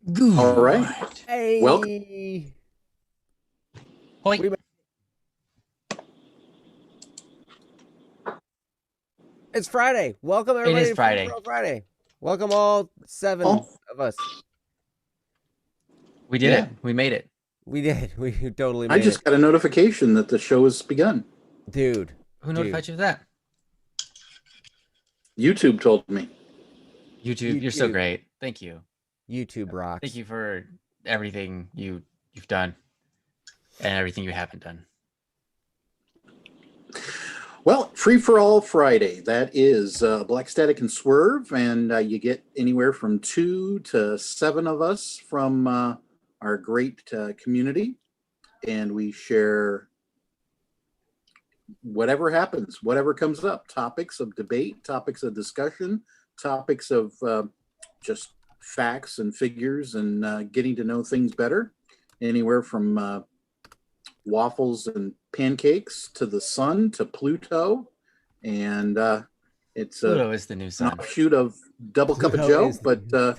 Good. All right. Welcome. Hey, Hoi. we it's Friday. Welcome It everybody is to Free Friday. for All Friday. Welcome all seven Oh, of us. We did yeah. it. We made it. We did. We totally I made it, just got a notification that the show has begun. dude. Who Dude, notified you of that? YouTube told me. YouTube. You're so YouTube, great. Thank you. YouTube Thank rocks. you for everything you've done and everything you haven't done. Well, Free for All Friday. That is Black Static and Swerve, and you get anywhere from 2 to 7 of us from our great community, and we share whatever happens, whatever comes up, topics of debate, topics of discussion, topics of just facts and figures and getting to know things better. Anywhere from waffles and pancakes to the sun to Pluto. And it's Pluto is the new an sun. offshoot of Double Cup of Pluto Joe, is but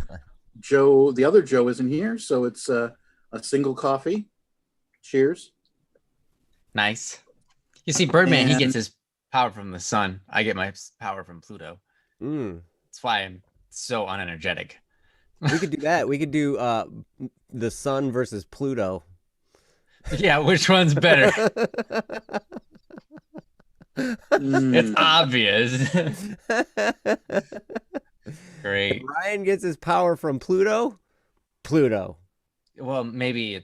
Joe, the other Joe, isn't here. So it's a single coffee. Cheers. Nice. You see, Birdman, he And gets his power from the sun. I get my power from Pluto. Mm. That's why I'm so unenergetic. We could do that. We could do the sun versus Pluto. Yeah, which one's better? It's mm, obvious. Great. Ryan gets his power from Pluto. Pluto. Well, maybe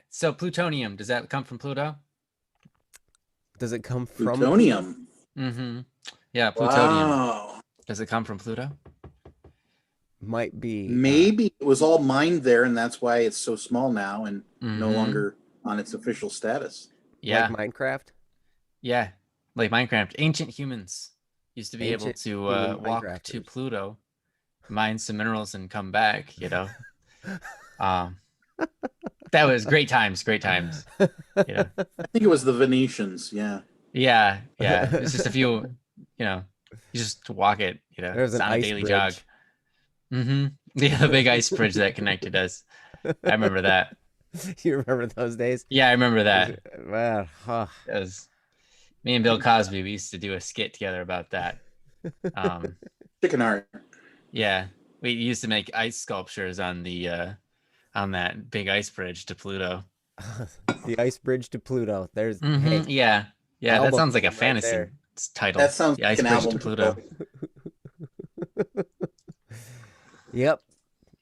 so plutonium, does that come from Pluto? Does it come from Pluto? plutonium. Mm-hmm. Yeah, plutonium. Wow. Does it come from Pluto? Might be. Maybe it was all mined there, and that's why it's so small now and no Mm-hmm. longer on its official status. Yeah. Like Minecraft. Yeah. Like Minecraft. Ancient humans used to be able Ancient to human walk to Minecrafters. Pluto, mine some minerals, and come back, Um, that was great times, great times. You know. I think it was the Venetians. Yeah. Yeah, yeah. It's just a few, you just walk it, There's it's an on a ice daily jog. bridge. Mm-hmm. Yeah, the big ice bridge that connected us. I remember that. You remember those days? Yeah, I remember that. Well, huh. That was me and Bill Cosby. We used to do a skit together about that. Um, Chicken heart. yeah, we used to make ice sculptures on that big ice bridge to Pluto. The ice bridge to Pluto. There's hey, Yeah, yeah. That album sounds like a name right fantasy there. title. That sounds The like ice an bridge to album. Pluto. Yep.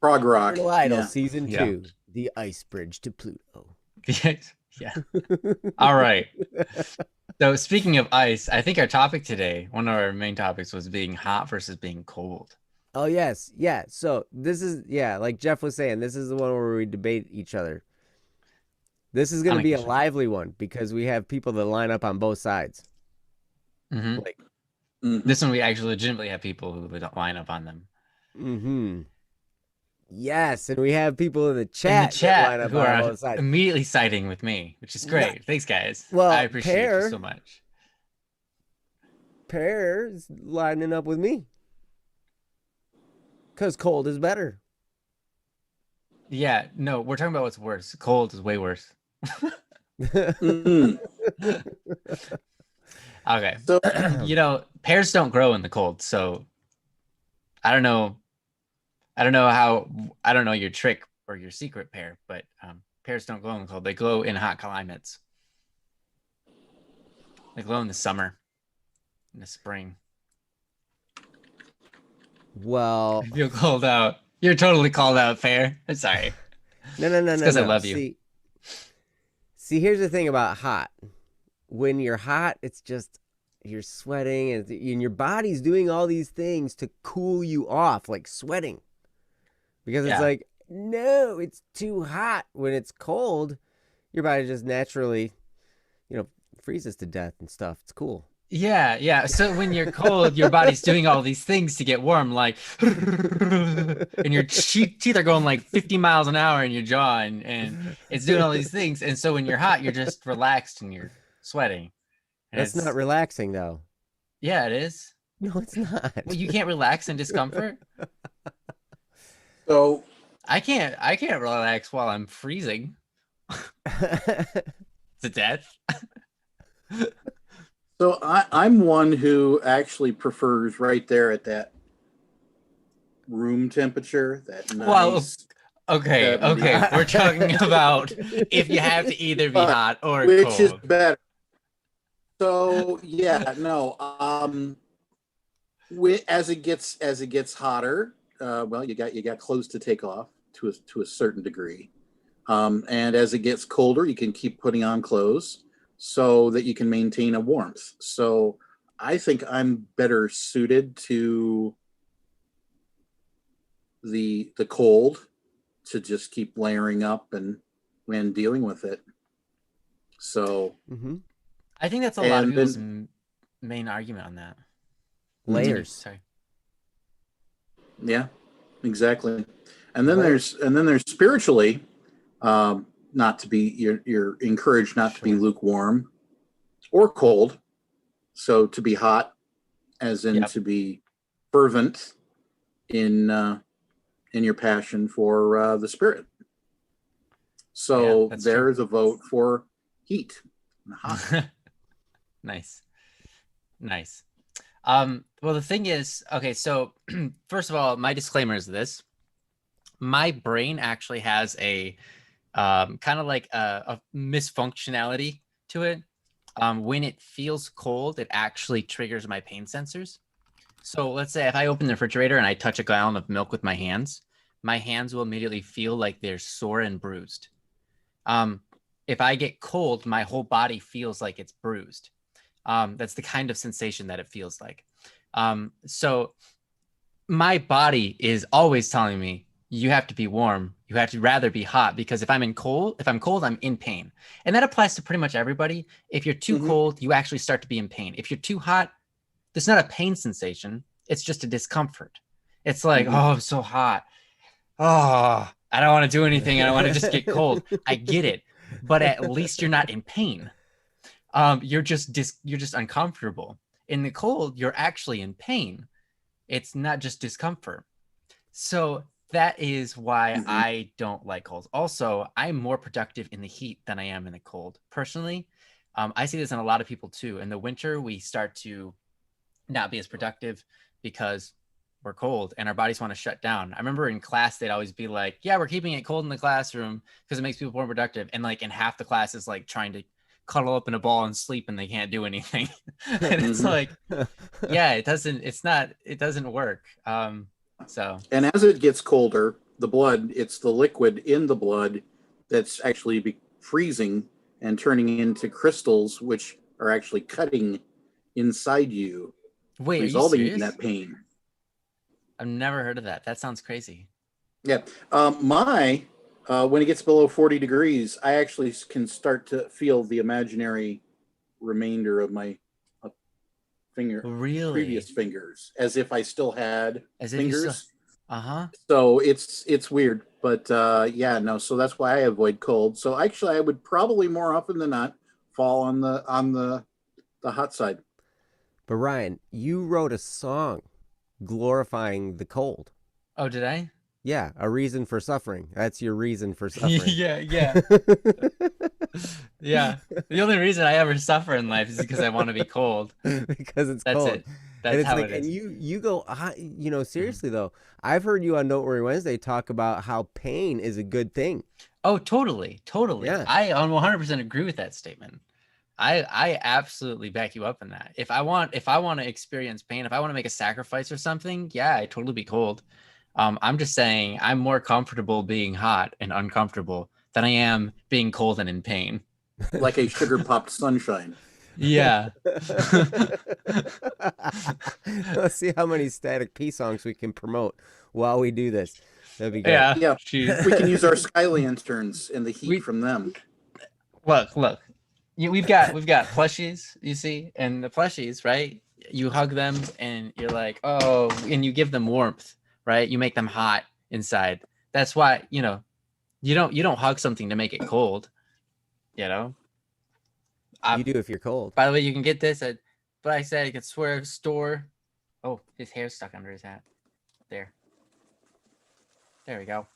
Prog rock. Eternal Idol Yeah. season Yeah. 2. The ice bridge to Pluto. Yeah. All right. So speaking of ice, I think our topic today, one of our main topics was being hot versus being cold. Oh yes, yeah. So this is like Jeff was saying, this is the one where we debate each other. This is going to be a Unofficial. lively one because we have people that line up on both sides. Hmm. Like, Mhm. This one we actually legitimately have people who would line up on them. mm-hmm. Yes, and we have people in the In the chat that line chat up who on are both sides. immediately siding with me, which is great. Yeah. Thanks, guys. Well, I appreciate you Pear so much. Pear's lining up with me because cold is better. Yeah, no, we're talking about what's worse. Cold is way worse. Mhm. Okay. So, Pears don't grow in the cold, so I don't know. I don't know your trick or your secret, Pear, but pears don't glow in the cold. They glow in hot climates. They glow in the summer, in the spring. Well, If you're called out, you're totally called out, Pear. I'm sorry. no, It's because I love you. See, here's the thing about hot. When you're hot, it's just you're sweating and your body's doing all these things to cool you off, like sweating. Because it's Yeah. like, no, it's too hot. When it's cold, your body just naturally, freezes to death and stuff. It's cool. Yeah, yeah. So when you're cold, your body's doing all these things to get warm, like, and your teeth are going like 50 miles an hour in your jaw, and it's doing all these things. And so when you're hot, you're just relaxed and you're sweating. And That's not relaxing, though. yeah, it is. No, it's not. Well, you can't relax in discomfort. so I can't relax while I'm freezing to death. So I'm one who actually prefers right there at that room temperature, that Well, nice okay, 70. okay. We're talking about if you have to either be But hot or which is cold. better? So yeah, no. As it gets hotter, well, you got clothes to take off to a certain degree, and as it gets colder, you can keep putting on clothes so that you can maintain a warmth. So I think I'm better suited to the cold, to just keep layering up and when dealing with it. So Hmm. I think that's a lot of and people's then main argument on that. Continue. Layers. Sorry. yeah, exactly. Layer. And then there's spiritually, not to be you're encouraged not to be Sure. lukewarm or cold. So to be hot, as in Yep. to be fervent in your passion for the spirit. Yeah, So that's true. there is a vote for heat and hot. Nice. Nice. Well, the thing is, okay, so first of all, my disclaimer is this. My brain actually has a kind of like a misfunctionality to it. When it feels cold, it actually triggers my pain sensors. So let's say if I open the refrigerator and I touch a gallon of milk with my hands will immediately feel like they're sore and bruised. Um, if I get cold, my whole body feels like it's bruised. That's the kind of sensation that it feels like. So my body is always telling me you have to be warm. You have to rather be hot because if I'm cold, I'm in pain. And that applies to pretty much everybody. If you're too Mm-hmm. cold, you actually start to be in pain. If you're too hot, there's not a pain sensation. It's just a discomfort. It's like, Mm-hmm. oh, I'm so hot. Oh, I don't want to do anything. I don't want to just get cold. I get it, but at least you're not in pain. You're just uncomfortable. In the cold, you're actually in pain. It's not just discomfort. So that is why Mm-hmm. I don't like colds. Also, I'm more productive in the heat than I am in the cold. Personally, I see this in a lot of people too. In the winter, we start to not be as productive because we're cold and our bodies want to shut down. I remember in class, they'd always be like, yeah, we're keeping it cold in the classroom because it makes people more productive. And like in half the class is like trying to cuddle up in a ball and sleep and they can't do anything. And it's Mm-hmm. like, yeah, it doesn't work. So And as it gets colder, it's the liquid in the blood that's actually freezing and turning into crystals, which are actually cutting inside you, wait, are you resulting in serious? that pain. I've never heard of that. That sounds crazy. Yeah. When it gets below 40 degrees, I actually can start to feel the imaginary remainder of my uh, previous Really? fingers, as if I still had As if you still, fingers. uh-huh. So it's weird, but yeah, no. So that's why I avoid cold. So actually, I would probably more often than not fall on the hot side. But Ryan, you wrote a song glorifying the cold. Oh, did I? Yeah, a reason for suffering. That's your reason for suffering. Yeah, yeah. Yeah. The only reason I ever suffer in life is because I want to be cold. Because it's That's cold. it. And That's it's how like, it and is. you go, Mhm. seriously though, I've heard you on Don't Worry Wednesday talk about how pain is a good thing. Oh, totally. Totally. Yeah. I 100% agree with that statement. I absolutely back you up in that. If I want to experience pain, if I want to make a sacrifice or something, yeah, I totally be cold. I'm just saying I'm more comfortable being hot and uncomfortable than I am being cold and in pain. Like a sugar popped sunshine. Yeah. Let's see how many Static P songs we can promote while we do this. That'd be great. Yeah. Yeah, Jeez. we can use our sky lanterns and the heat We from them. look. We've got plushies, you see, and the plushies, right? You hug them and you're like, oh, and you give them warmth, right? You make them hot inside. That's why, you don't hug something to make it cold, you know. You do if you're cold. By the way, you can get this at, but I said you could Swerve store. Oh, his hair's stuck under his hat. There we go.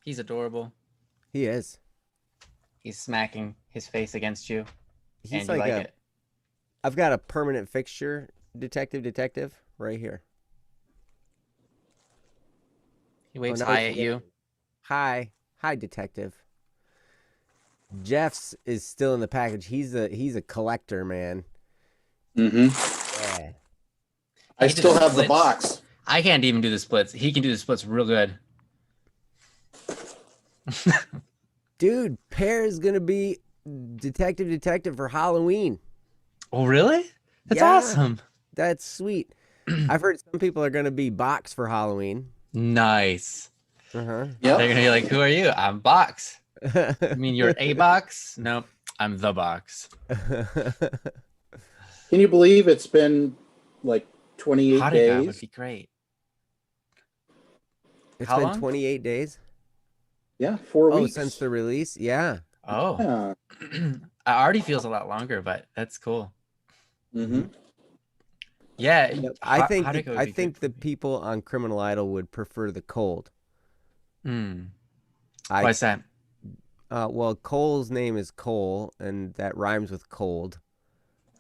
He's adorable. He is. He's smacking his face against you, He's and you like like a. it. I've got a permanent fixture, detective, right here. He waves now high he's at you. Hi, detective. Jeff's is still in the package. He's a collector, man. Yeah. I He did still the have the splits. box. I can't even do the splits. He can do the splits real good. Dude, Pear is gonna be detective for Halloween. Oh, really? That's Yeah, awesome. that's sweet. I've heard some people are gonna be Box for Halloween. Nice. Uh-huh. Yep. They're gonna be like, "Who are you? I'm Box. You mean you're a Box? Nope, I'm the Box." Can you believe it's been like 28 Hanukkah days? would be great. It's How been long? 28 days. Yeah, 4 Oh, weeks. since the release? Yeah. Oh, Yeah. it already feels a lot longer, but that's cool. Mm-hmm. Yeah, Yep. I think Hanukkah would I be good think for the me. people on Criminal Idol would prefer the cold. Hmm. I Why's that? well, Cole's name is Cole, and that rhymes with cold.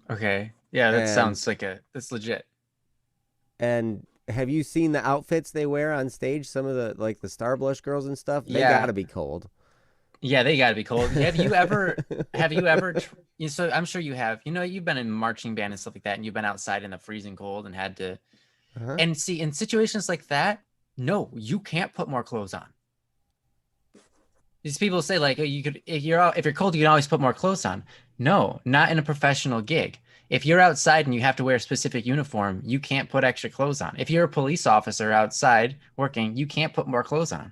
Okay. Yeah, that And sounds like that's legit. and have you seen the outfits they wear on stage? Some of the like the Star Blush girls and stuff. They Yeah. gotta be cold. Yeah, they gotta be cold. Have you ever so I'm sure you have. You know, you've been in marching band and stuff like that, and you've been outside in the freezing cold and had to Uh-huh. and see in situations like that, no, you can't put more clothes on. These people say like, oh, you could if you're cold, you can always put more clothes on. No, not in a professional gig. If you're outside and you have to wear a specific uniform, you can't put extra clothes on. If you're a police officer outside working, you can't put more clothes on.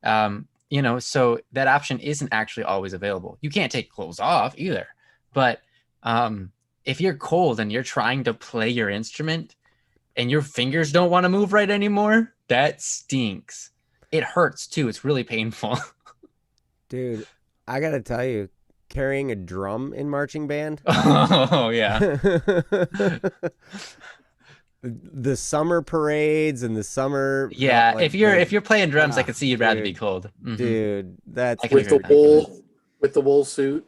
So that option isn't actually always available. You can't take clothes off either. But if you're cold and you're trying to play your instrument and your fingers don't want to move right anymore, that stinks. It hurts too. It's really painful. Dude, I gotta tell you, carrying a drum in marching band. Oh, yeah. The summer parades and the summer. Yeah, like if you're playing drums, I ah, could see you'd rather be dude, cold. Mhm. dude, that's I can With agree the with that. wool suit.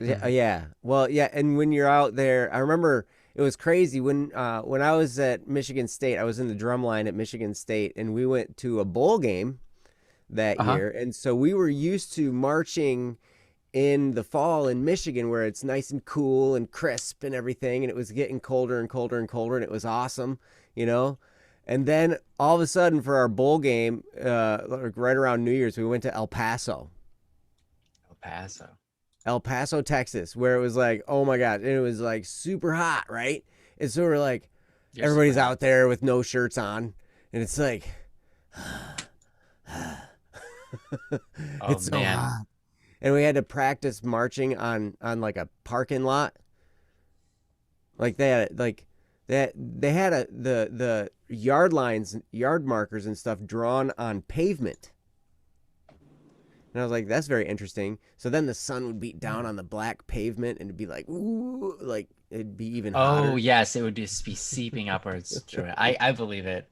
Yeah, yeah. Well, yeah, and when you're out there, I remember it was crazy when I was at Michigan State. I was in the drum line at Michigan State, and we went to a bowl game that Uh-huh. year, and so we were used to marching in the fall in Michigan where it's nice and cool and crisp and everything, and it was getting colder and colder and colder, and it was awesome, you know. And then all of a sudden, for our bowl game, like right around New Year's, we went to El Paso. El Paso, Texas, where it was like, oh my God, and it was like super hot, right? And so we're like, You're everybody's super hot. out there with no shirts on, and it's like, Oh, it's so man. hot. And we had to practice marching on like a parking lot. Like they had the yard lines, yard markers and stuff drawn on pavement. And I was like, that's very interesting. So then the sun would beat down on the black pavement and it'd be like, ooh, like it'd be even hotter. Oh, yes, it would just be seeping upwards. Sure. I believe it.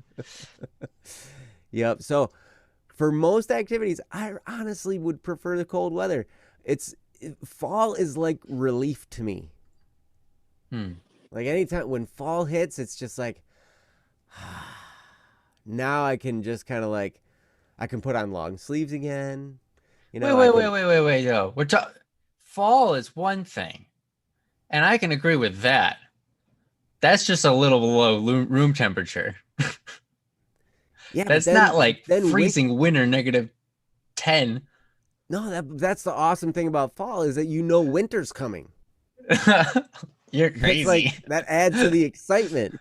Yep. So for most activities, I honestly would prefer the cold weather. Fall is like relief to me. Hmm. Like anytime when fall hits, it's just like now I can just kind of like I can put on long sleeves again. You know, Wait, yo. Fall is one thing, and I can agree with that. That's just a little below room temperature. yeah, but That's not like then freezing winter -10. no, that's the awesome thing about fall is that you know winter's coming. You're It's crazy. like that adds to the excitement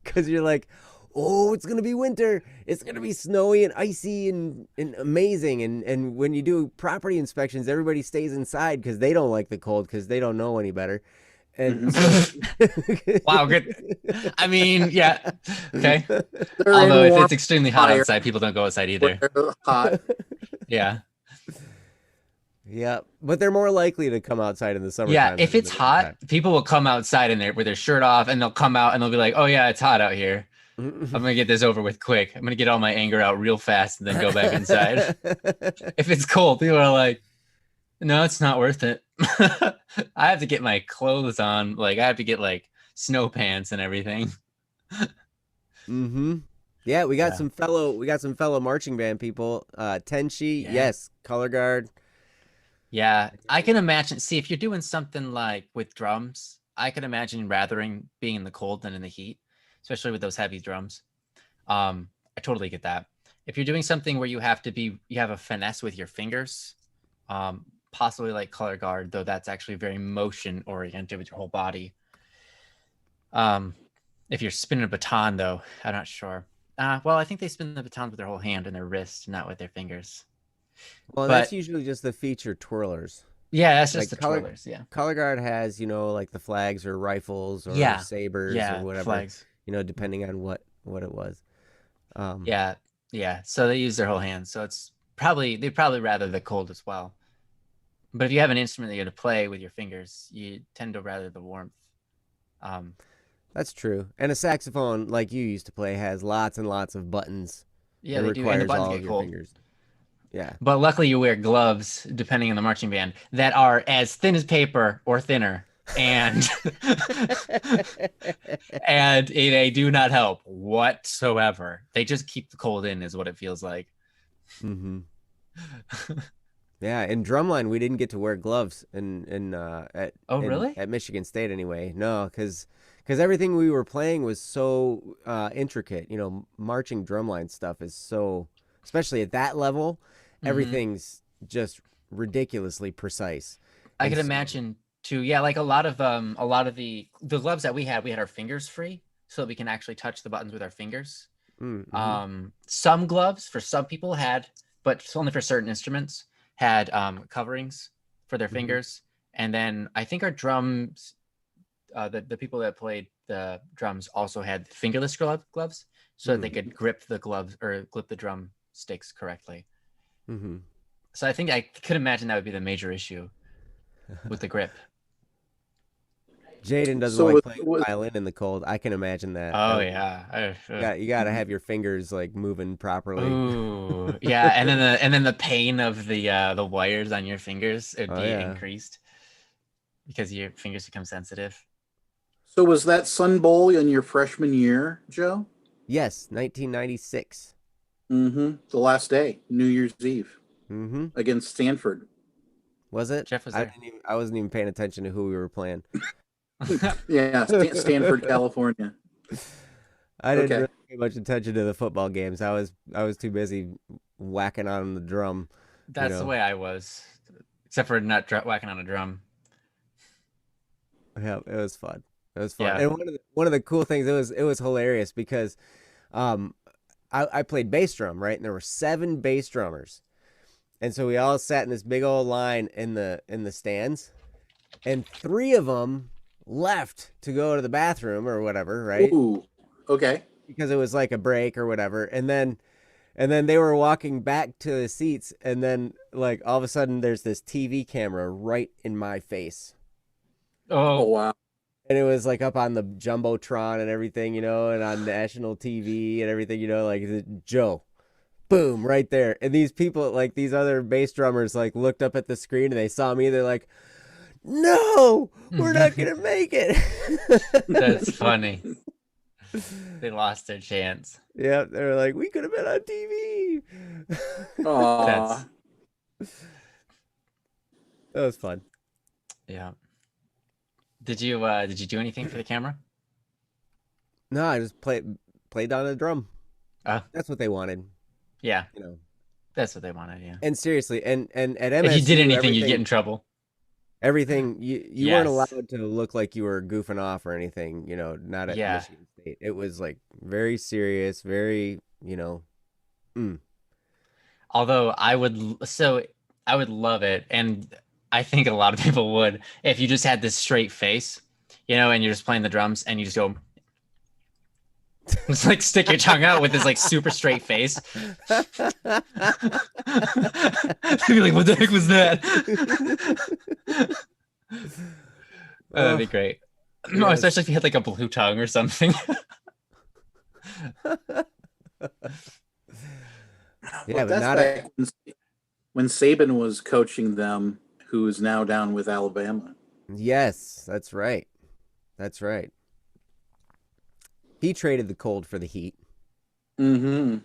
because you're like, oh, it's gonna be winter. It's gonna be snowy and icy and amazing. And when you do property inspections, everybody stays inside because they don't like the cold because they don't know any better. And so, Wow, good. I mean, yeah. Okay. They're Although in if warm it's extremely hot fire. outside, people don't go outside either. They're hot. Yeah. Yeah, but they're more likely to come outside in the summertime. Yeah. than If in it's the hot, wintertime. people will come outside in there with their shirt off and they'll come out and they'll be like, oh, yeah, it's hot out here. I'm gonna get this over with quick. I'm gonna get all my anger out real fast and then go back inside. If it's cold, people are like, no, it's not worth it. I have to get my clothes on. Like I have to get like snow pants and everything. Mm-hmm. Yeah, we got Yeah. some fellow marching band people. Tenchi, Yeah. yes, color guard. Yeah, I can imagine. See, if you're doing something like with drums, I can imagine rathering being in the cold than in the heat, especially with those heavy drums. I totally get that. If you're doing something where you have a finesse with your fingers, possibly like color guard, though that's actually very motion oriented with your whole body. If you're spinning a baton, though, I'm not sure. Well, I think they spin the batons with their whole hand and their wrist, not with their fingers. Well, that's But usually just the feature twirlers. yeah, that's just Like the color twirlers. Yeah. color guard has, like the flags or rifles or Yeah. sabers or Yeah. whatever, Flags. depending on what it was. Yeah. Yeah. So they use their whole hands. So they'd probably rather the cold as well. But if you have an instrument that you're to play with your fingers, you tend to rather the warmth. That's true. And a saxophone, like you used to play, has lots and lots of buttons. Yeah, It they do. And the requires buttons all get of your cold. fingers. Yeah. But luckily you wear gloves, depending on the marching band, that are as thin as paper or thinner. And and they do not help whatsoever. They just keep the cold in, is what it feels like. Mm-hmm. Yeah, in drumline we didn't get to wear gloves Really? at Michigan State anyway. No, because everything we were playing was so intricate. Marching drumline stuff is so, especially at that level, everything's just ridiculously precise. I And could so- imagine too. Yeah, like a lot of the gloves that we had our fingers free, so that we can actually touch the buttons with our fingers. Mhm. Some gloves for some people had, but only for certain instruments, had coverings for their Mhm. fingers. And then I think our drums, the people that played the drums also had fingerless gloves, so that they could grip the gloves or grip the drum sticks correctly. Mhm. So I think I could imagine that would be the major issue with the grip. Jaden doesn't So like with, playing with violin in the cold. I can imagine that. Oh That yeah. you got to have your fingers like moving properly. Ooh, yeah, and then the pain of the wires on your fingers would Oh, be yeah. increased because your fingers become sensitive. So was that Sun Bowl in your freshman year, Joe? Yes, 1996. Mm-hmm. The last day, New Year's Eve, Mm-hmm. against Stanford. Was it? Jeff was I there. I wasn't even paying attention to who we were playing. Yeah, Stanford, California. I didn't Okay. really pay much attention to the football games. I was too busy whacking on the drum. That's the know. way I was, except for not whacking on a drum. Yeah, it was fun. It was fun. Yeah. And one of the cool things, it was hilarious because I played bass drum, right? And there were 7 bass drummers. And so we all sat in this big old line in the stands, and 3 of them left to go to the bathroom or whatever, right? Ooh, okay. Because it was like a break or whatever. And then they were walking back to the seats, and then like all of a sudden there's this TV camera right in my face. Oh, Oh, wow. And it was like up on the Jumbotron and everything, and on national TV and everything, like Joe, boom, right there. And these people, like these other bass drummers, like looked up at the screen and they saw me. They're like, "No, we're not gonna make it." that's funny. They lost their chance. Yeah, they were like, "We could have been on TV." Aw. That was fun. Yeah. Did you do anything for the camera? No, I just played on a drum. Oh. That's what they wanted, Yeah, you know. that's what they wanted. Yeah. And seriously, and at MSU, If you did anything, you'd everything- get in trouble. Everything you weren't Yes. allowed to look like you were goofing off or anything, not at Yeah. Michigan State. It was like very serious, very, Although I would love it, and I think a lot of people would, if you just had this straight face, and you're just playing the drums and you just go, just like stick your tongue out with this like super straight face. You'd be like, what the heck was that? That'd be great. No, Yes. especially if you had like a blue tongue or something. Yeah, But but that's not a. back when Saban was coaching them, who is now down with Alabama. Yes, that's right. That's right. He traded the cold for the heat. Mm-hmm.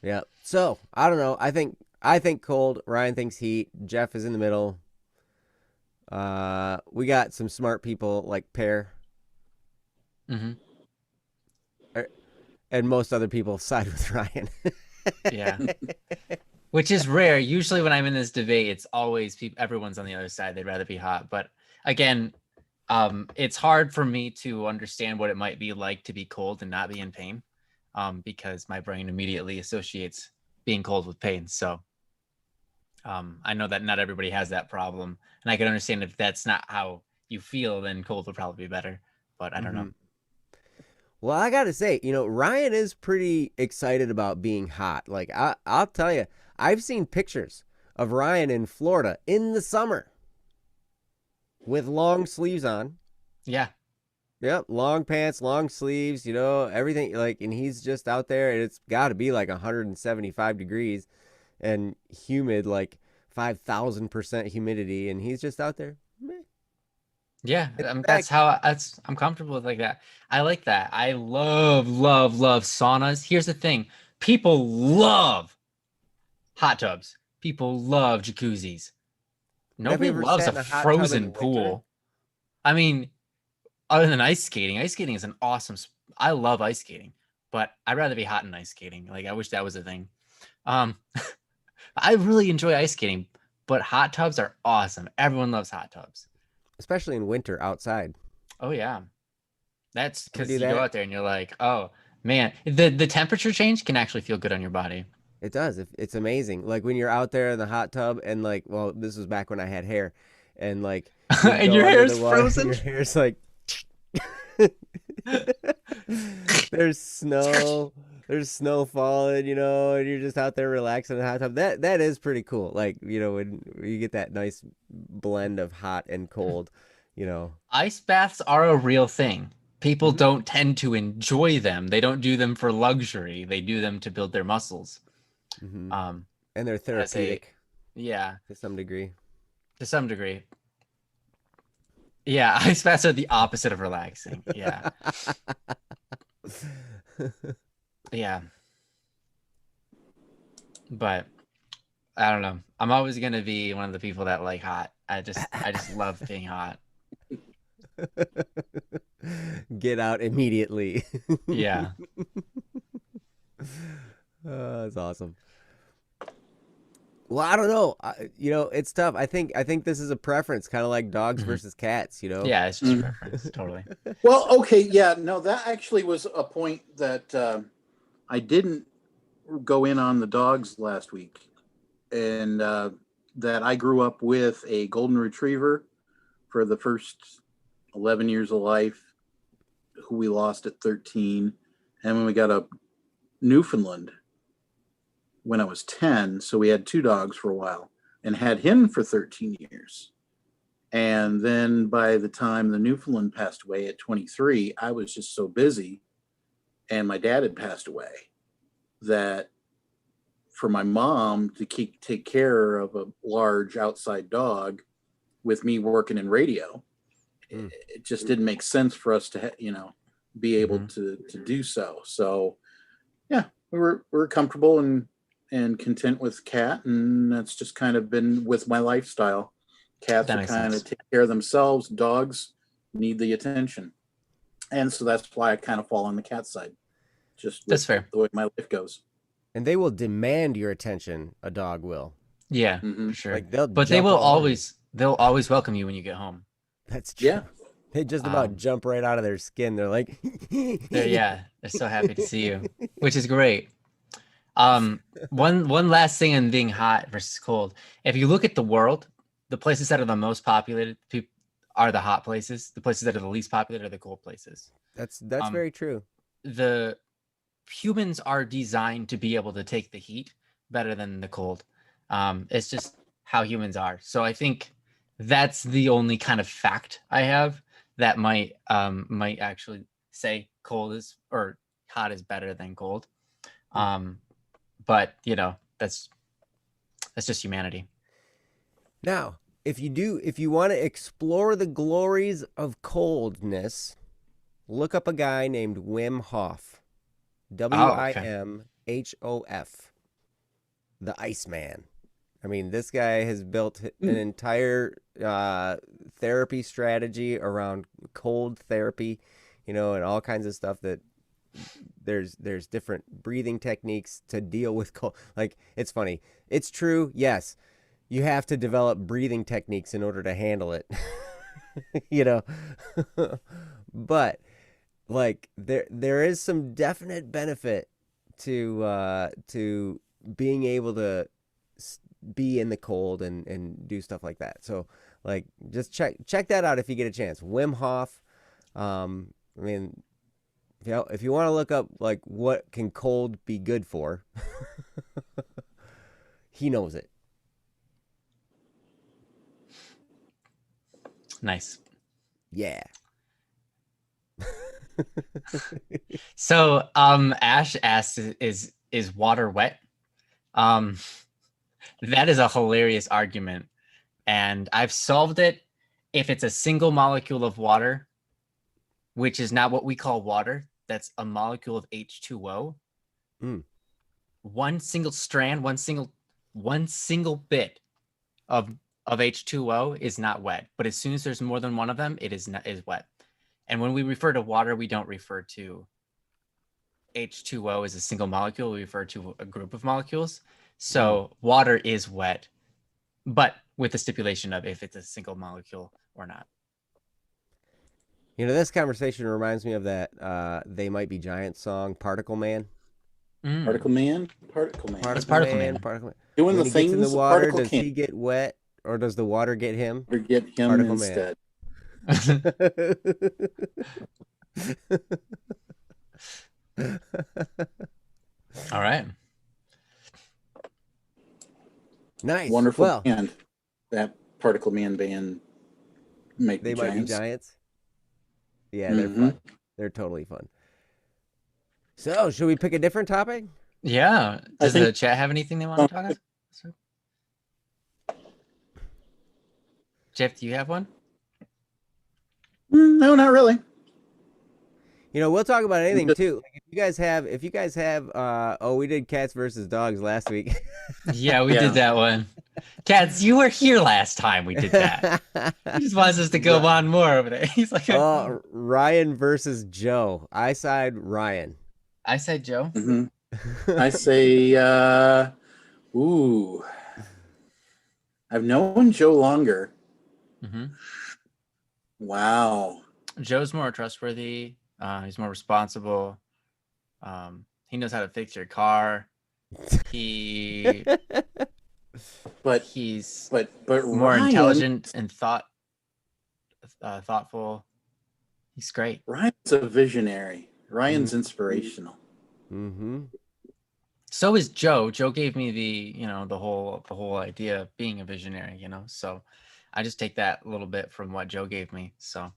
Yeah. So I don't know. I think cold. Ryan thinks heat. Jeff is in the middle. We got some smart people like Pear, Hmm. er, and most other people side with Ryan. Yeah. Which is rare. Usually when I'm in this debate, it's always people, everyone's on the other side. They'd rather be hot. But again, it's hard for me to understand what it might be like to be cold and not be in pain, because my brain immediately associates being cold with pain. So I know that not everybody has that problem, and I can understand if that's not how you feel, then cold would probably be better. But I don't know. Hmm. Well, I gotta say, Ryan is pretty excited about being hot. Like I'll tell you, I've seen pictures of Ryan in Florida in the summer with long sleeves on. Yeah, Yep, long pants, long sleeves, everything like, and he's just out there, and it's got to be like 175 degrees and humid, like 5,000% humidity, and he's just out there. Meh. yeah. In That's fact, how I'm comfortable with like that. I like that. I love, love, love saunas. Here's the thing: people love hot tubs. People love jacuzzis. have you Nobody ever loves sat a in a hot tub frozen in winter? pool. I mean, other than ice skating is an awesome. I love ice skating, but I'd rather be hot in ice skating. Like I wish that was a thing. Um, I really enjoy ice skating, but hot tubs are awesome. Everyone loves hot tubs. Especially in winter outside. Oh yeah, that's Ever do because you go that? out there and you're like, oh man, the temperature change can actually feel good on your body. It does. It's amazing. Like when you're out there in the hot tub, and like, well, this was back when I had hair, and like you And go your under hair's the water, and frozen. your hair's like there's snow, there's snow falling, and you're just out there relaxing in the hot tub. That is pretty cool. Like, when you get that nice blend of hot and cold, you know. Ice baths are a real thing. People Hmm. don't tend to enjoy them. They don't do them for luxury. They do them to build their muscles. Hmm. Um, And they're as a therapeutic yeah, to some degree. to some degree. Yeah, ice baths are the opposite of relaxing. Yeah. Yeah. But I don't know. I'm always gonna be one of the people that like hot. I just love being hot. Get out immediately. Yeah. That's awesome. Well, I don't know. It's tough. I think this is a preference, kind of like dogs Mhm. versus cats. Yeah, it's just preference, totally. Well, okay, yeah, no, that actually was a point that I didn't go in on the dogs last week, and that I grew up with a golden retriever for the first 11 years of life, who we lost at 13, and when we got a Newfoundland when I was 10, so we had two dogs for a while, and had him for 13 years. And then by the time the Newfoundland passed away at 23, I was just so busy, and my dad had passed away, that for my mom to take care of a large outside dog with me working in radio, Mm. it just didn't make sense for us to be able Hmm. to do so. So yeah, we were comfortable and content with cat, and that's just kind of been with my lifestyle. Cats That are makes kind of sense. take care of themselves. Dogs need the attention, and so that's why I kind of fall on the cat side, just That's with fair. the way my life goes. And they will demand your attention. A dog will. Yeah, Hmm. for sure. Like they'll But they jump will all over you. they'll always welcome you when you get home. That's true. Yeah. They just about Um, jump right out of their skin. They're like, they're so happy to see you, which is great. One last thing on being hot versus cold. If you look at the world, the places that are the most populated are the hot places. The places that are the least populated are the cold places. That's Um, very true. the humans are designed to be able to take the heat better than the cold. It's just how humans are. So I think that's the only kind of fact I have. that might actually say cold is or hot is better than cold. But that's just humanity. Now, if you want to explore the glories of coldness, look up a guy named Wim Hof. Okay. Wimhof. The Iceman. I mean, this guy has built an entire therapy strategy around cold therapy, and all kinds of stuff that there's different breathing techniques to deal with cold. Like, it's funny. It's true. Yes. You have to develop breathing techniques in order to handle it. But like there is some definite benefit to being able to be in the cold and do stuff like that. So like just check that out if you get a chance. Wim Hof. I mean, if you want to look up like what can cold be good for, he knows it. Nice. Yeah. So, Ash asks, is water wet? That is a hilarious argument, and I've solved it. If it's a single molecule of water, which is not what we call water, that's a molecule of H2O. One single strand, one single bit of H2O is not wet. But as soon as there's more than one of them, it is wet. And when we refer to water, we don't refer to H2O as a single molecule. We refer to a group of molecules. So water is wet, but with the stipulation of if it's a single molecule or not. This conversation reminds me of that They Might Be Giants song, Particle Man. Particle Man. Particle Man. Doing when the he things gets in the water, particle does can he get wet or does the water get him? or get him Particle instead. All right. Nice. Wonderful band. That Particle Man band. Might be Giants. Yeah, they're fun. They're totally fun. So, should we pick a different topic? Yeah. Does the chat have anything they want to talk about? Jeff, do you have one? No, not really. We'll talk about anything too. Like if you guys have we did cats versus dogs last week. Yeah, we did that one. Cats, you were here last time we did that. He just wants us to go on more over there. He's like, Ryan versus Joe. I side Ryan. I said Joe. I say, I've known Joe longer. Wow. Joe's more trustworthy. He's more responsible. He knows how to fix your car. He's more Ryan, intelligent and thoughtful. He's great. Ryan's a visionary. Ryan's inspirational. So is Joe. Joe gave me the whole idea of being a visionary. So I just take that a little bit from what Joe gave me. So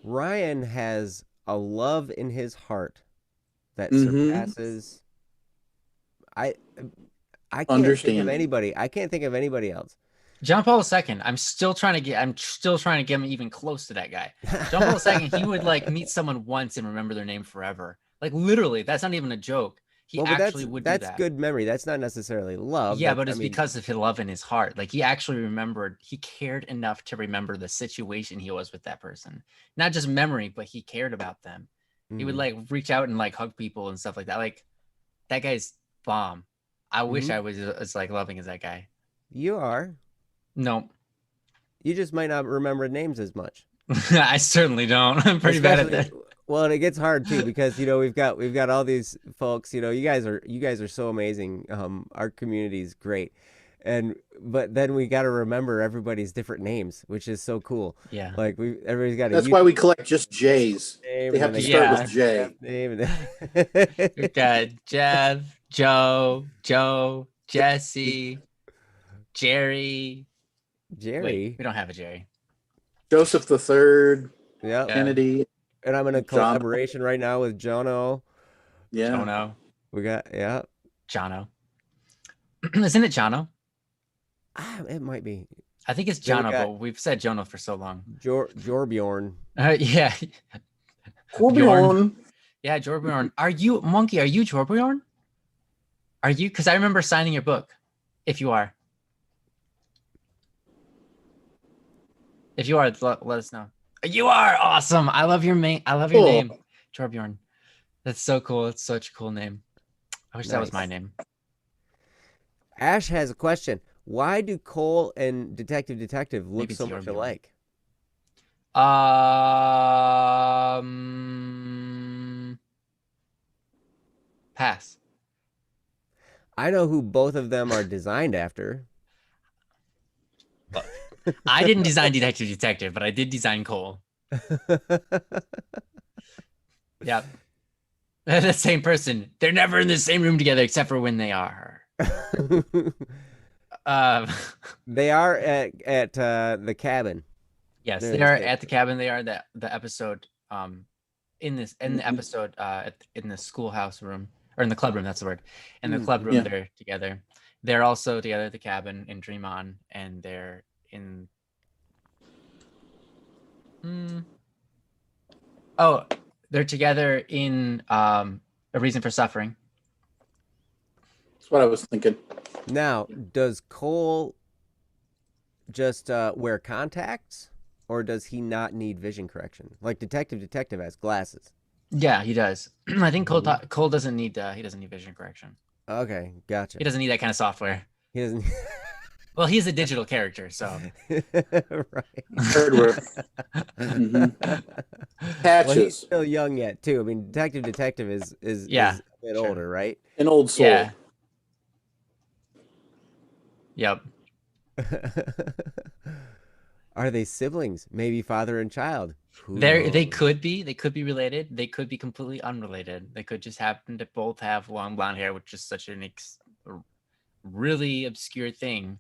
Ryan has a love in his heart that surpasses. I can't think of anybody. I can't think of anybody else. John Paul II. I'm still trying to get him even close to that guy. John Paul II. He would meet someone once and remember their name forever. Like literally, that's not even a joke. He actually would do that. That's good memory. That's not necessarily love. Yeah, but it's because of his love in his heart. Like he actually remembered. He cared enough to remember the situation he was with that person. Not just memory, but he cared about them. He would reach out and hug people and stuff like that. Like that guy's bomb. I wish I was as loving as that guy. You are. No. You just might not remember names as much. I certainly don't. I'm pretty bad at that. Well, and it gets hard too because we've got all these folks. You guys are so amazing. Our community is great, but then we got to remember everybody's different names, which is so cool. Yeah, like everybody's got. That's why we collect just J's. They have to start with J. We've got Jeff, Joe, Jesse, Jerry. Wait, we don't have a Jerry. Joseph the Third, Yeah. Kennedy, And I'm in a John. collaboration right now with Jono. Yeah. Jono. We got, yeah. Jono. Isn't it Jono? It might be. I think it's Then we Jono, got but we've said Jono for so long. Jorbjorn. Yeah. Corbjorn. Yeah, Jorbjorn. Are you Monkey? Are you Jorbjorn? Are you? Because I remember signing your book. If you are. If you are, let us know. You are awesome. I love your name. I love your Cool. name, Jorbjorn. That's so cool. It's such a cool name. I wish that was my Nice. name. Ash has a question. Why do Cole and Detective look Maybe it's so much Jorbjorn. alike? Pass. I know who both of them are designed after. Look, I didn't design Detective, but I did design Cole. Yep. The same person. They're never in the same room together except for when they are. They are at the cabin. Yes, They're they in the are same at the cabin. They are the episode in the episode in the schoolhouse room or in the club room, that's the word. In the club room Yeah. they're together. They're also together at the cabin in Dream On, and they're in oh, they're together in A Reason for Suffering. That's what I was thinking. Now, does Cole just wear contacts, or does he not need vision correction? Like Detective has glasses. Yeah, he does. I think Cole doesn't need vision correction. Okay, gotcha. He doesn't need that kind of software. He doesn't. Well, he's a digital character, so Right. Hardware. Well, he's Patches. still young yet, too. I mean, Detective is Yeah, a bit sure. older, right? An old soul. Yeah. Yep. Are they siblings? Maybe father and child. Who They knows? could be related. They could be completely unrelated. They could just happen to both have long blonde hair, which is such a really obscure thing.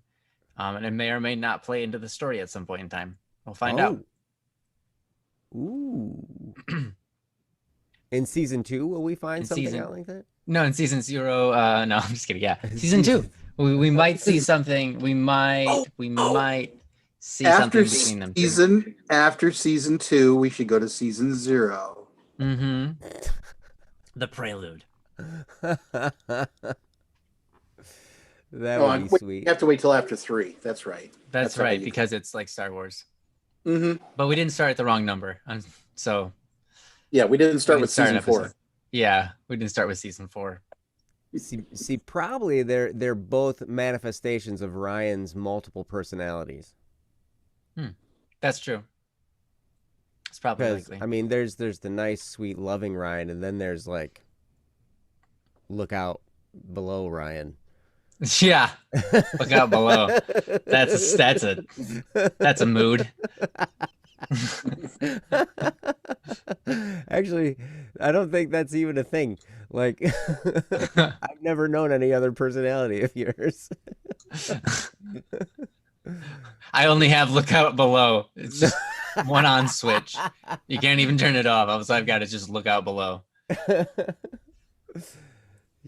And it may or may not play into the story at some point in time. We'll find out. Ooh. In season 2, will we find In something season- out like that? No, in season 0, no, I'm just kidding. Yeah, season 2, we might see something. We might see something between them two. After season 2, we should go to season 0. Mm-hmm. The prelude. That would be sweet. You have to wait till after 3. That's right. That's right, because it's like Star Wars. Mm-hmm. But we didn't start at the wrong number, so yeah, we didn't start with season 4. Yeah, we didn't start with season 4. See, probably they're both manifestations of Ryan's multiple personalities. That's true. It's probably Because likely. I mean, there's the nice, sweet, loving Ryan, and then there's like, look out below Ryan. Yeah, look out below. That's a mood. Actually, I don't think that's even a thing. Like, I've never known any other personality of yours. I only have look out below. It's just one on switch. You can't even turn it off. So I've got to just look out below.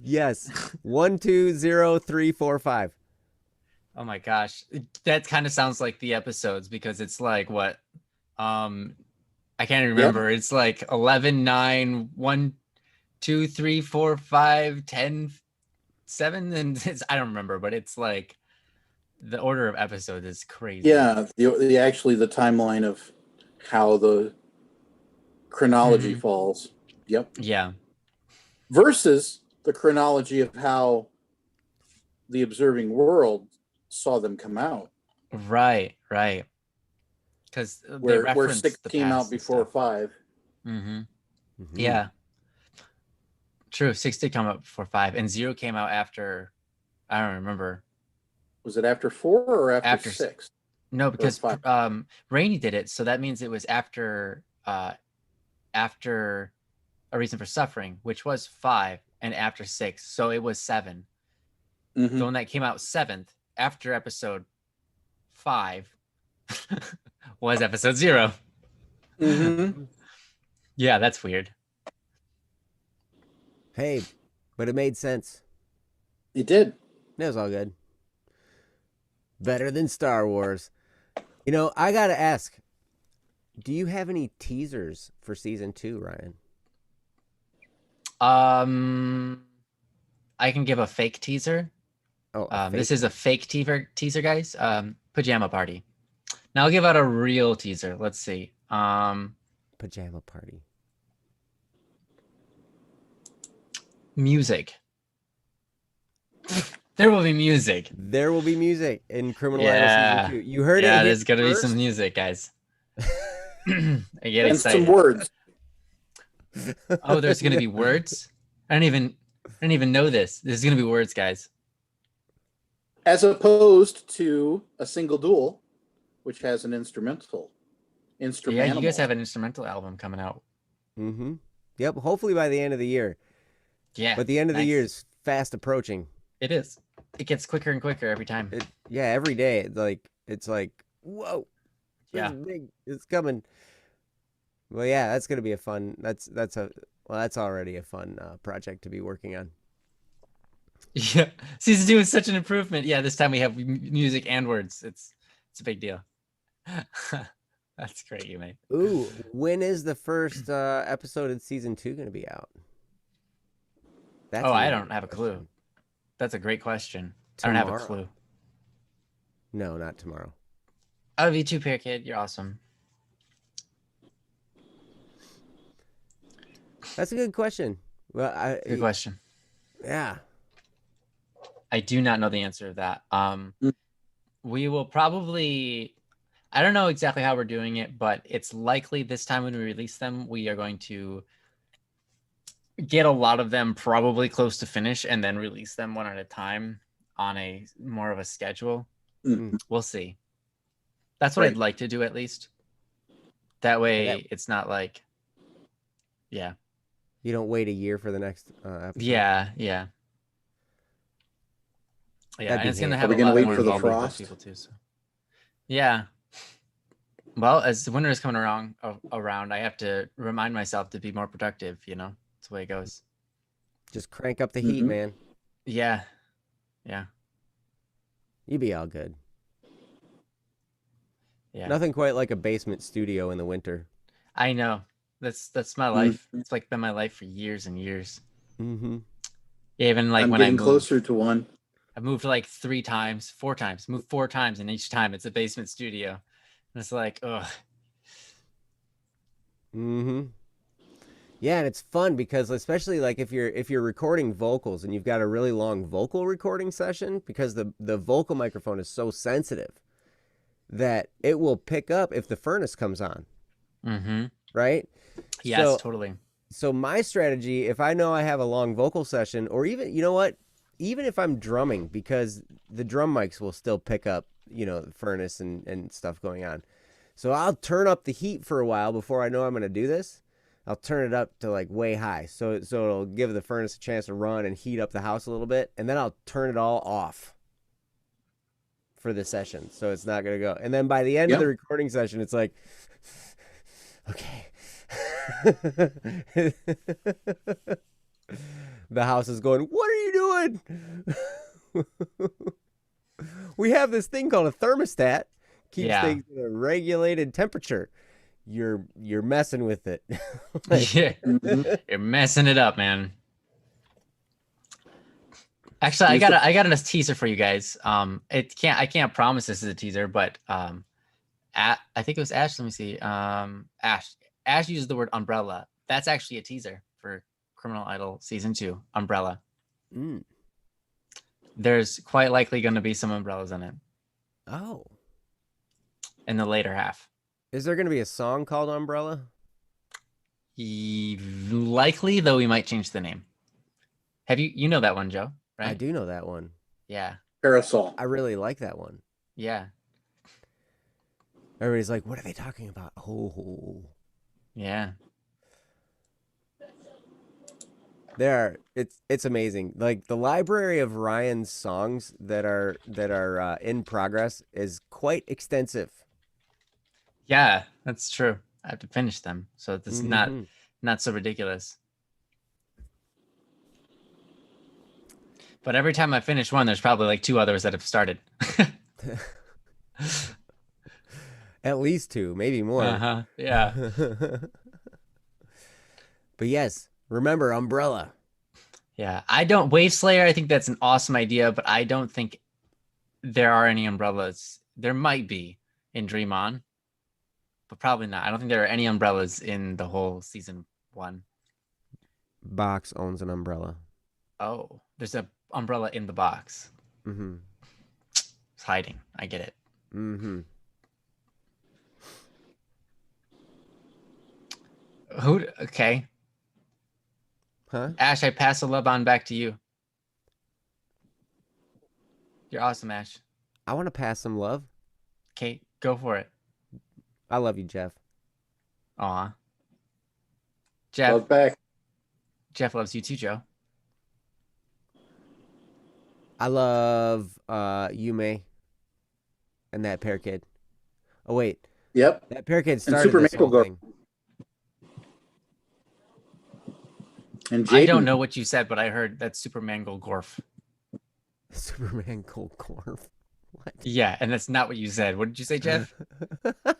Yes. 1, 2, 0, 3, 4, 5. Oh my gosh. That kind of sounds like the episodes, because it's like what? I can't even remember. Yep. It's like 11, 9, 1, 2, 3, 4, 5, 10, 7, and I don't remember, but it's like the order of episodes is crazy. Yeah, actually the timeline of how the chronology falls. Yep. Yeah. Versus the chronology of how the observing world saw them come out. Right. Because where 6 came out before 5. Mm-hmm. Yeah. True. 6 did come out before 5, and 0 came out after. I don't remember. Was it after 4 or after 6? No, because Rainey did it, so that means it was after A Reason for Suffering, which was 5, and after 6, so it was 7. Mm-hmm. The one that came out 7th after episode 5 was episode 0. Mm-hmm. Yeah, that's weird. Hey, but it made sense. It did. It was all good. Better than Star Wars. You know, I gotta ask, do you have any teasers for season 2, Ryan? I can give a fake teaser. Oh, This is a fake teaser, guys. Pajama Party. Now I'll give out a real teaser. Let's see. pajama party. Music. There will be music. There will be music in Criminal Idol Yeah. season 2. You heard Yeah, it. there's gonna be first. some music, guys. I get And excited. some words. Oh, there's gonna be words. I didn't even know this. There's gonna be words, guys. As opposed to a single duel, which has an instrumental. Yeah, you guys have an instrumental album coming out. Mm-hmm. Yep. Hopefully by the end of the year. Yeah, But the end of the nice. year is fast approaching. It is. It gets quicker and quicker every time. Yeah, every day. It's like, whoa. This Yeah. is big. It's coming. Well, yeah, that's gonna be a fun. That's already a fun project to be working on. Yeah, season 2 is such an improvement. Yeah, this time we have music and words. It's a big deal. That's great, you mate. Ooh, when is the first episode in season 2 gonna be out? That's Oh, I another don't have a question. clue. That's a great question. I don't have a Tomorrow. clue. No, not tomorrow. Oh, V2 Pair Kid, you're awesome. That's a good question. Well, Good question. yeah. I do not know the answer to that. Mm. We will probably, I don't know exactly how we're doing it, but it's likely this time when we release them, we are going to get a lot of them probably close to finish and then release them one at a time on a more of a schedule. Mhm. We'll see. That's what Right. I'd like to do at least. That way that- it's not like, yeah. You don't wait a year for the next episode. Yeah, yeah. Yeah, That'd and be it's gonna handy. have Are we a gonna lot wait more for the involvement with frost? people too. So. Yeah. Well, as the winter is coming around, I have to remind myself to be more productive. You know, that's the way it goes. Just crank up the heat, Mhm. man. Yeah, yeah, You be all good. yeah. Nothing quite like a basement studio in the winter. I know. That's my life. It's like been my life for years and years. Mm-hmm. Yeah, even like I'm when I getting moved, closer to one. I moved like 4 times, moved 4 times, and each time it's a basement studio. And it's like, ugh. Mm-hmm. Yeah, and it's fun because especially like if you're recording vocals and you've got a really long vocal recording session, because the vocal microphone is so sensitive that it will pick up if the furnace comes on, Mm-hmm. right? Yes, So- totally. So my strategy, if I know I have a long vocal session, or even, you know what, even if I'm drumming, because the drum mics will still pick up, the furnace and stuff going on. So I'll turn up the heat for a while before I know I'm going to do this. I'll turn it up to like way high. So it'll give the furnace a chance to run and heat up the house a little bit. And then I'll turn it all off for the session. So it's not going to go. And then by the end of Yep. the recording session, it's like, okay. The house is going, what are you doing? We have this thing called a thermostat. Keeps Yeah. things at a regulated temperature. You're messing with it. Like, Yeah, Mhm. you're messing it up, man. Actually, Use the- I got a teaser for you guys. I can't promise this is a teaser, but I think it was Ash. Let me see. Ash used the word umbrella. That's actually a teaser for Criminal Idol season 2. Umbrella. mm. There's quite likely going to be some umbrellas in it Oh. in the later half. Is there going to be a song called Umbrella? Likely, though, we might change the name. Have you know that one, Joe? Right? I do know that one. Yeah. Parasol. I really like that one. Yeah. Everybody's like, what are they talking about? Oh. Yeah. It's amazing. Like the library of Ryan's songs that are in progress is quite extensive. Yeah, that's true. I have to finish them, so this is Mhm. not so ridiculous. But every time I finish one, there's probably like two others that have started. At least two, maybe more. Uh-huh. Yeah. But yes, remember Umbrella. Yeah. I don't Wave Slayer, I think that's an awesome idea, but I don't think there are any umbrellas. There might be in Dream On, but probably not. I don't think there are any umbrellas in the whole season 1. Box owns an umbrella. Oh, there's a umbrella in the box. Mm-hmm. It's hiding. I get it. Mm-hmm. Okay. Huh? Ash, I pass the love on back to you. You're awesome, Ash. I want to pass some love. Okay, go for it. I love you, Jeff. Aw. Jeff. Love back. Jeff loves you too, Joe. I love Yume and that pear kid. Oh wait, Yep. that pear kid And started Super this Maple whole Girl. thing. And I don't Jaden. know what you said, but I heard that Superman Golgorf. Superman Gold Corp. What? Yeah, and that's not what you said. What did you say, Jeff?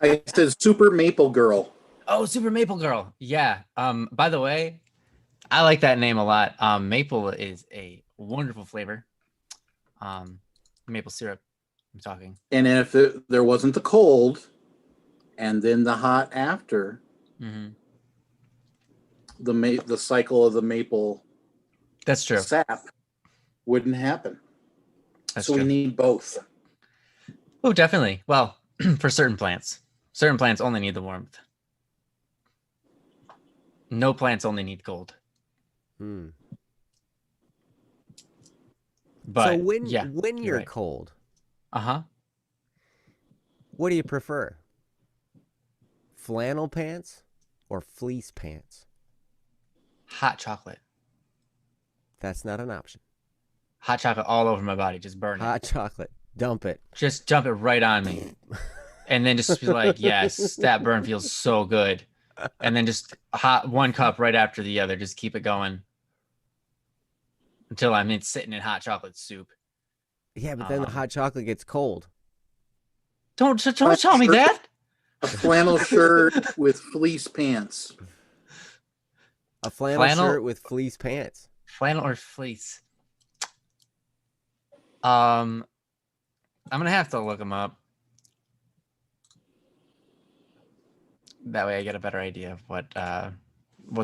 I said Super Maple Girl. Oh, Super Maple Girl. Yeah. By the way, I like that name a lot. Maple is a wonderful flavor. Maple syrup. I'm talking. And if there wasn't the cold and then the hot after, Mm-hmm. the cycle of the maple That's true. sap wouldn't happen. That's so true. we need both. Oh, definitely. Well, for certain plants only need the warmth. No plants only need cold. Hmm. But so when yeah, you're right. cold, Uh-huh. what do you prefer? Flannel pants or fleece pants? Hot chocolate. That's not an option. Hot chocolate all over my body. Just burn Hot it. chocolate. Dump it. Just dump it right on me. And then just be like, yes, that burn feels so good. And then just hot one cup right after the other. Just keep it going until I'm sitting in hot chocolate soup. Yeah, but then the hot chocolate gets cold. Don't tell me that. A flannel shirt with fleece pants. A flannel shirt with fleece pants. Flannel or fleece? I'm gonna have to look them up. That way I get a better idea of what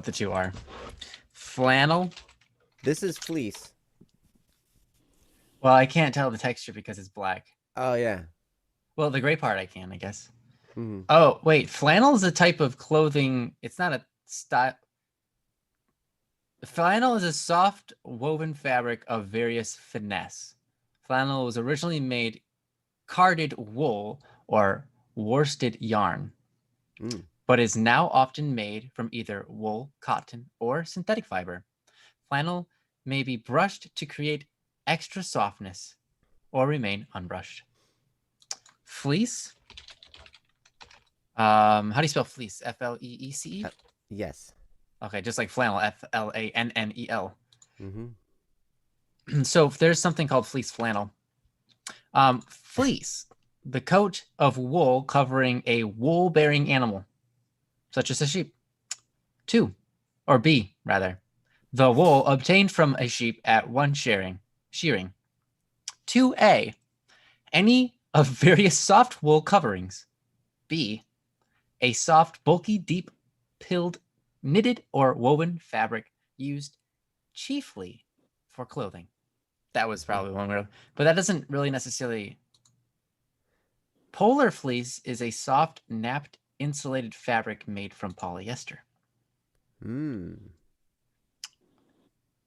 the two are. Flannel. This is fleece. Well, I can't tell the texture because it's black. Oh yeah. Well, the gray part I can, I guess. Mm-hmm. Oh, wait. Flannel is a type of clothing. It's not a style. Flannel is a soft woven fabric of various finesse. Flannel was originally made carded wool or worsted yarn, but is now often made from either wool, cotton, or synthetic fiber. Flannel may be brushed to create extra softness or remain unbrushed. Fleece. How do you spell fleece? F-L-E-E-C-E? Yes. Okay, just like flannel, F-L-A-N-N-E-L. Mm-hmm. So there's something called fleece flannel. Fleece, the coat of wool covering a wool-bearing animal, such as a sheep. 2, or B, rather. The wool obtained from a sheep at one shearing. 2A, any of various soft wool coverings. B, a soft, bulky, deep, pilled, knitted, or woven fabric used chiefly for clothing. That was probably one word, but that doesn't really necessarily. Polar fleece is a soft, napped, insulated fabric made from polyester.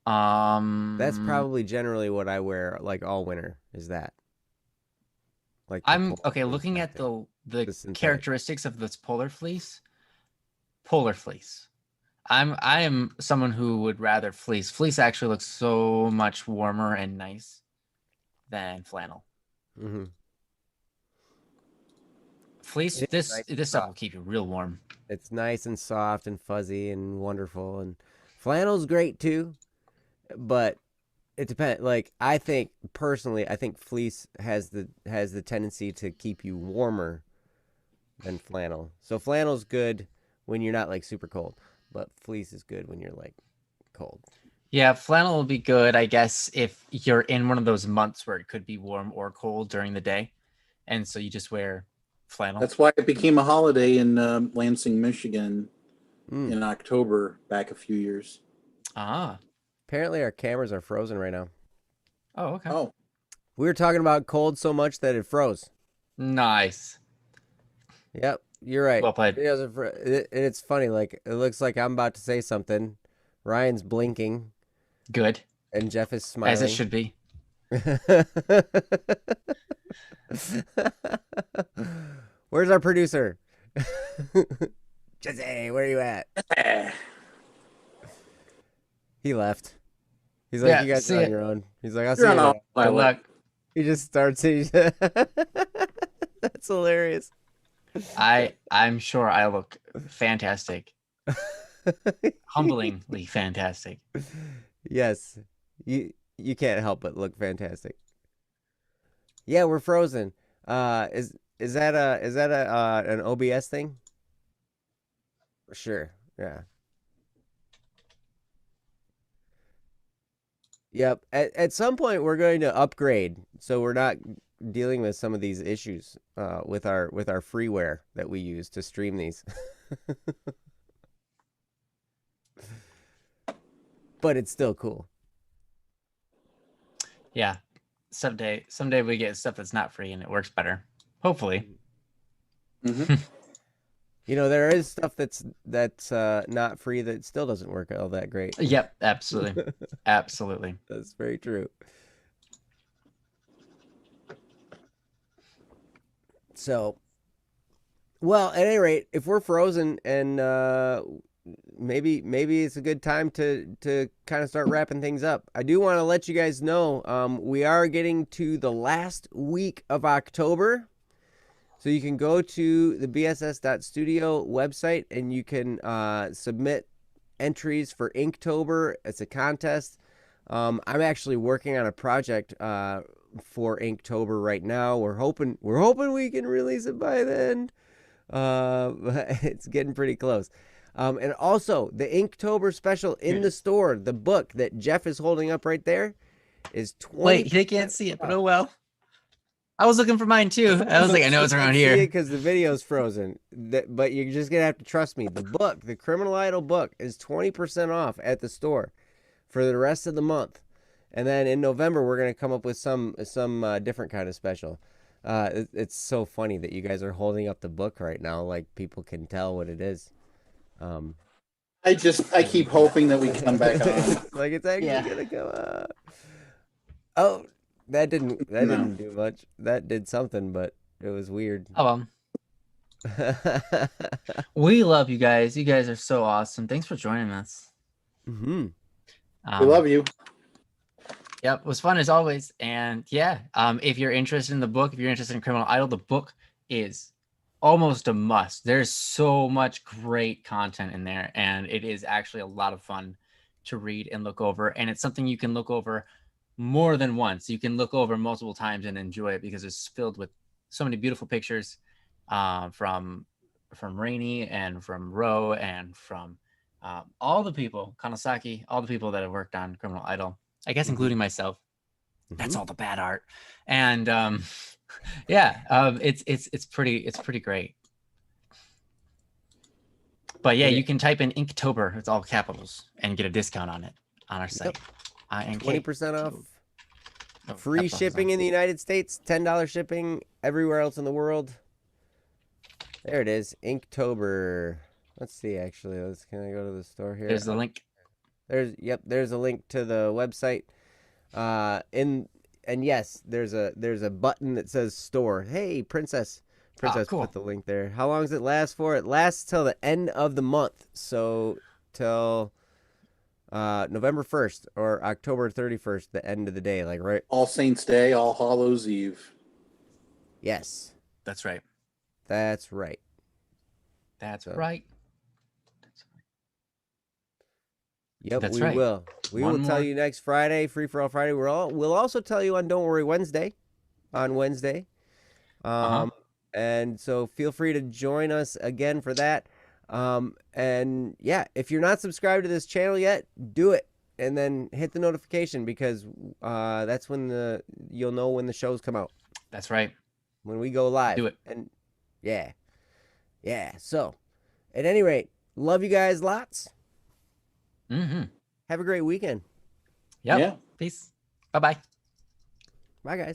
That's probably generally what I wear like all winter is that. Like I'm okay looking at the characteristics of this polar fleece. Polar fleece. I am someone who would rather fleece. Fleece actually looks so much warmer and nice than flannel. Mm-hmm. Fleece, It is this nice and this stuff will soft. keep you real warm. It's nice and soft and fuzzy and wonderful. And flannel's great too, but it depends. Like I think personally, I think fleece has the tendency to keep you warmer than flannel. So flannel's good when you're not like super cold, but fleece is good when you're like cold. Yeah, flannel will be good, I guess, if you're in one of those months where it could be warm or cold during the day, and so you just wear flannel. That's why it became a holiday in Lansing, Michigan Mm. in October back a few years. Ah, Apparently, our cameras are frozen right now. oh, okay, Oh, We were talking about cold so much that it froze. nice. Yep, you're right. Well played. Videos are and it's funny. Like it looks like I'm about to say something. Ryan's blinking, Good, and Jeff is as it smiling. should be. Where's our producer? Jesse, where are you at? eh. He left. He's like, Yeah, you guys are see on it. your own. He's like, I'll see You're you on later. Good autopilot. luck. He just starts. That's hilarious. I'm sure I look fantastic, humblingly fantastic. Yes, you can't help but look fantastic. Yeah, we're frozen. Is that a an OBS thing? Sure. Yeah. Yep. At some point, we're going to upgrade, so we're not dealing with some of these issues with our freeware that we use to stream these. But it's still cool. Yeah, someday we get stuff that's not free and it works better. Hopefully. Mhm. You know, there is stuff that's not free that still doesn't work all that great. Yep, absolutely, absolutely. That's very true. So, well, at any rate, if we're frozen and maybe it's a good time to kind of start wrapping things up. I do want to let you guys know we are getting to the last week of October. So you can go to the bss.studio website and you can submit entries for Inktober. It's a contest. I'm actually working on a project for Inktober right now. We're hoping we can release it by then. It's getting pretty close. And also the Inktober special in the store, the book that Jeff is holding up right there, is 20. Wait, they can't see it, but oh well. I was looking for mine too. I was like, I know it's around See here. it because the video's frozen. But you're just gonna have to trust me. The book, the Criminal Idol book, is 20% off at the store for the rest of the month. And then in November, we're gonna come up with some different kind of special. It's so funny that you guys are holding up the book right now, like people can tell what it is. I keep hoping that we come back on. It's like it's actually Yeah. gonna come up. Oh, that didn't No. do much. That did something, but it was weird. Oh well. We love you guys. You guys are so awesome. Thanks for joining us. Hmm. We love you. Yep, it was fun as always. And yeah, if you're interested in the book, if you're interested in Criminal Idol, the book is almost a must. There's so much great content in there, and it is actually a lot of fun to read and look over. And it's something you can look over more than once. You can look over multiple times and enjoy it because it's filled with so many beautiful pictures from Rainey and from Ro and from all the people, Kanasaki, all the people that have worked on Criminal Idol. I guess including myself. That's all the bad art. And yeah, it's pretty great. But yeah, you can type in Inktober, it's all capitals, and get a discount on it on our site. 20% off. Oh, Free capitals shipping on. in the United States, $10 shipping everywhere else in the world. There it is, Inktober. Let's see, actually. Can I go to the store here? There's the link. There's a link to the website. And yes, there's a button that says store. Hey, Princess Cool. put the link there. How long does it last for? It lasts till the end of the month. So till November 1st or October 31st, the end of the day, like right. All Saints Day, All Hallows Eve. Yes. That's right. That's right. That's So, right. Yep, That's we right. will. We One will tell more. you next Friday, Free for All Friday. We'll also tell you on Don't Worry Wednesday, on Wednesday. Uh-huh. And so feel free to join us again for that. And yeah, if you're not subscribed to this channel yet, do it. And then hit the notification because that's when you'll know when the shows come out. That's right. When we go live. Do it. And yeah. Yeah. So at any rate, love you guys lots. Mm-hmm. Have a great weekend. Yep. Yeah. Peace. Bye-bye. Bye guys.